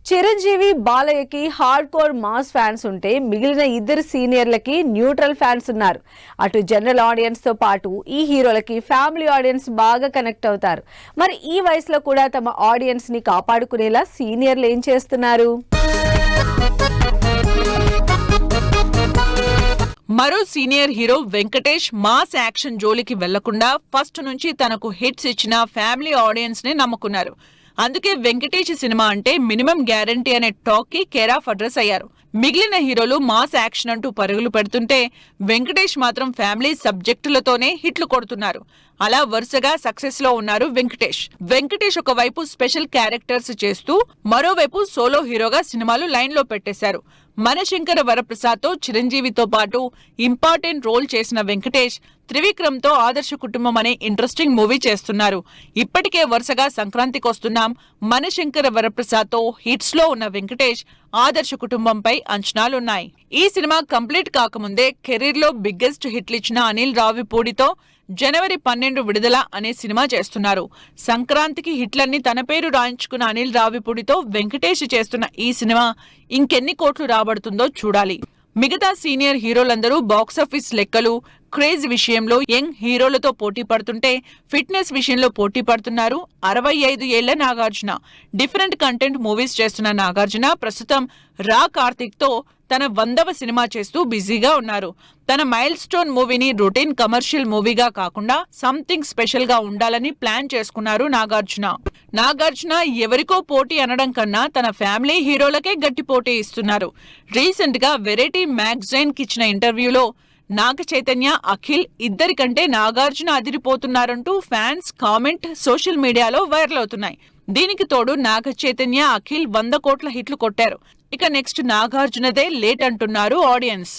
చిరంజీవి బాలయ్యకి hardcore mass fans ఉంటే మిగిలిన ఇద్దరు సీనియర్లకి న్యూట్రల్ ఫ్యాన్స్ ఉన్నారు. అటు జనరల్ ఆడియన్స్ తో పాటు ఈ హీరోలకి ఫ్యామిలీ ఆడియన్స్ బాగా కనెక్ట్ అవుతారు. మరి ఈ వయసులో కూడా తమ ఆడియన్స్ ని కాపాడుకునేలా సీనియర్లు ఏం చేస్తున్నారు? మరో senior hero Venkatesh mass action జోలికి వెళ్లకుండా ఫస్ట్ నుంచి తనకు హిట్స్ ఇచ్చిన ఫ్యామిలీ ఆడియన్స్ ని నమ్ముకున్నారు. అందుకే వెంకటేష్ సినిమా అంటే మినిమం గ్యారంటీ అనే టాక్ కి కేర్ ఆఫ్ అడ్రస్ అయ్యారు. మిగిలిన హీరోలు మాస్ యాక్షన్ అంటూ పరుగులు పెడుతుంటే వెంకటేష్ మాత్రం ఫ్యామిలీ సబ్జెక్టులతోనే హిట్లు కొడుతున్నారు. అలా వరుసగా సక్సెస్ లో ఉన్నారు వెంకటేష్ ఒకవైపు స్పెషల్ క్యారెక్టర్స్ చేస్తూ మరోవైపు సోలో హీరోగా సినిమాలు లైన్ లో పెట్టేశారు. మనశంకర వరప్రసాద్ తో చిరంజీవితో పాటు ఇంపార్టెంట్ రోల్ చేసిన వెంకటేష్ త్రివిక్రమ్ తో ఆదర్శ కుటుంబం అనే ఇంట్రెస్టింగ్ మూవీ చేస్తున్నారు. ఇప్పటికే వరుసగా సంక్రాంతికి వస్తున్నాం మనశంకర వరప్రసాద్ తో హిట్స్ లో ఉన్న వెంకటేష్ ఆదర్శ కుటుంబంపై అంచనాలున్నాయి. ఈ సినిమా కంప్లీట్ కాకముందే కెరీర్ లో బిగ్గెస్ట్ హిట్లిచ్చిన అనిల్ రావిపూడితో జనవరి 12 విడుదల అనే సినిమా చేస్తున్నారు. సంక్రాంతికి హిట్లన్నీ తన పేరు రాయించుకున్న అనిల్ రావిపూడితో వెంకటేష్ చేస్తున్న ఈ సినిమా ఇంకెన్ని కోట్లు రాబడుతుందో చూడాలి. మిగతా సీనియర్ హీరోలందరూ బాక్సాఫీస్ లెక్కలు, క్రేజ్ విషయంలో యంగ్ హీరోలతో పోటీ పడుతుంటే ఫిట్నెస్ విషయంలో పోటీ పడుతున్నారు 65 ఏళ్ల నాగార్జున. డిఫరెంట్ కంటెంట్ మూవీస్ చేస్తున్న నాగార్జున ప్రస్తుతం రా కార్తిక్ తో తన 100వ సినిమా చేస్తూ బిజీగా ఉన్నారు. తన మైల్ స్టోన్ మూవీని రొటీన్ కమర్షియల్ మూవీగా కాకుండా సంథింగ్ స్పెషల్ గా ఉండాలని ప్లాన్ చేసుకున్నారు నాగార్జున ఎవరికో పోటీ అనడం కన్నా తన ఫ్యామిలీ హీరోలకే గట్టి పోటీ ఇస్తున్నారు. రీసెంట్ గా వెరైటీ మ్యాగజైన్ కి ఇచ్చిన ఇంటర్వ్యూలో నాగ చైతన్య, అఖిల్ ఇద్దరికంటే నాగార్జున అదిరిపోతున్నారంటూ ఫ్యాన్స్ కామెంట్ సోషల్ మీడియాలో వైరల్ అవుతున్నాయి. దీనికి తోడు నాగ చైతన్య, అఖిల్ 100 కోట్ల హిట్లు కొట్టారు. ఇక నెక్స్ట్ నాగార్జునదే లేట్ అంటున్నారు ఆడియన్స్.